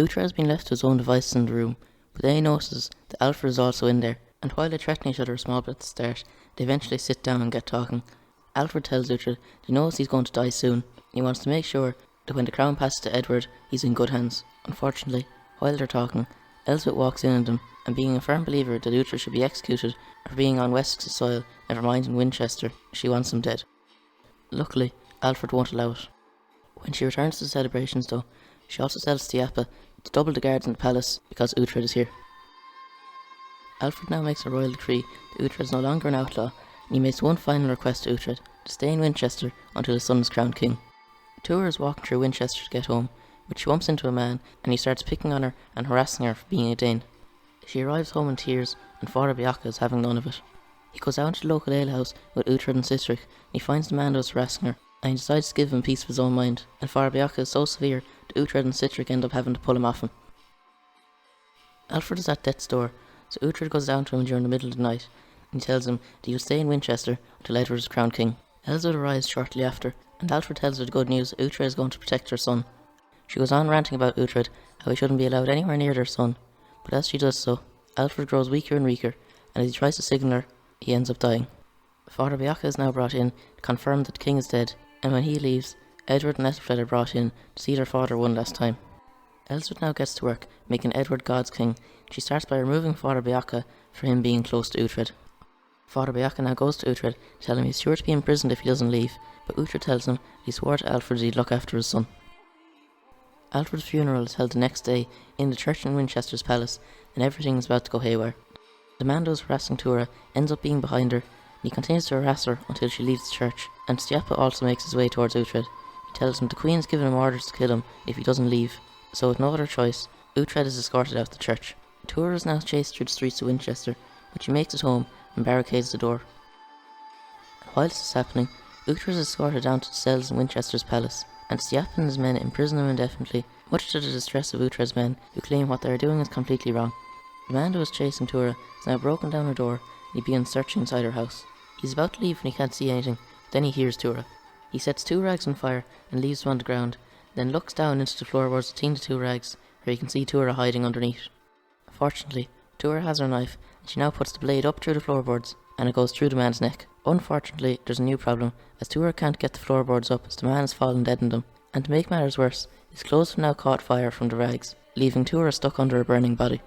Uhtred has been left to his own devices in the room, but then he notices that Alfred is also in there, and while they threaten each other a small bit at the start, they eventually sit down and get talking. Alfred tells Uhtred that he knows he's going to die soon, and he wants to make sure that when the crown passes to Edward, he's in good hands. Unfortunately, while they're talking, Elsbeth walks in on them, and being a firm believer that Uhtred should be executed for being on Wessex soil, never mind in Winchester, she wants him dead. Luckily, Alfred won't allow it. When she returns to the celebrations though, she also tells Stiappa to double the guards in the palace because Uhtred is here. Alfred now makes a royal decree that Uhtred is no longer an outlaw, and he makes one final request to Uhtred to stay in Winchester until his son is crowned king. Tuor is walking through Winchester to get home, but she bumps into a man and he starts picking on her and harassing her for being a Dane. She arrives home in tears and Father Beocca is having none of it. He goes out to the local alehouse with Uhtred and Sitrick and he finds the man who was harassing her, and he decides to give him a piece of his own mind, and Father Beocca is so severe that Uhtred and Sitrick end up having to pull him off him. Alfred is at death's door, so Uhtred goes down to him during the middle of the night and he tells him that he will stay in Winchester until Edward is crowned king. Elsbeth arrives shortly after, and Alfred tells her the good news that Uhtred is going to protect her son. She goes on ranting about Uhtred, how he shouldn't be allowed anywhere near their son, but as she does so, Alfred grows weaker and weaker, and as he tries to signal her, he ends up dying. Father Beocca is now brought in to confirm that the king is dead, and when he leaves, Edward and Ethelflaed are brought in to see their father one last time. Elsbeth now gets to work, making Edward God's king. She starts by removing Father Beocca for him being close to Uhtred. Father Beocca now goes to Uhtred, telling him he's sure to be imprisoned if he doesn't leave, but Uhtred tells him that he swore to Alfred he'd look after his son. Alfred's funeral is held the next day in the church in Winchester's palace, and everything is about to go haywire. The man who is harassing Tura ends up being behind her, and he continues to harass her until she leaves the church, and Stiappa also makes his way towards Uhtred. He tells him the Queen's given him orders to kill him if he doesn't leave, so with no other choice, Uhtred is escorted out the church. Tura is now chased through the streets of Winchester, but she makes it home and barricades the door. And while this is happening, Uhtred is escorted down to the cells in Winchester's palace, and Stiappa and his men imprison him indefinitely, much to the distress of Uhtred's men, who claim what they are doing is completely wrong. The man who is chasing Tura has now broken down her door, and he begins searching inside her house. He's about to leave when he can't see anything, but then he hears Tura. He sets 2 rags on fire and leaves them on the ground, then looks down into the floorboards between the 2 rags, where he can see Tura hiding underneath. Fortunately, Tura has her knife, and she now puts the blade up through the floorboards, and it goes through the man's neck. Unfortunately, there's a new problem, as Tura can't get the floorboards up as the man has fallen dead in them, and to make matters worse, his clothes have now caught fire from the rags, leaving Tura stuck under a burning body.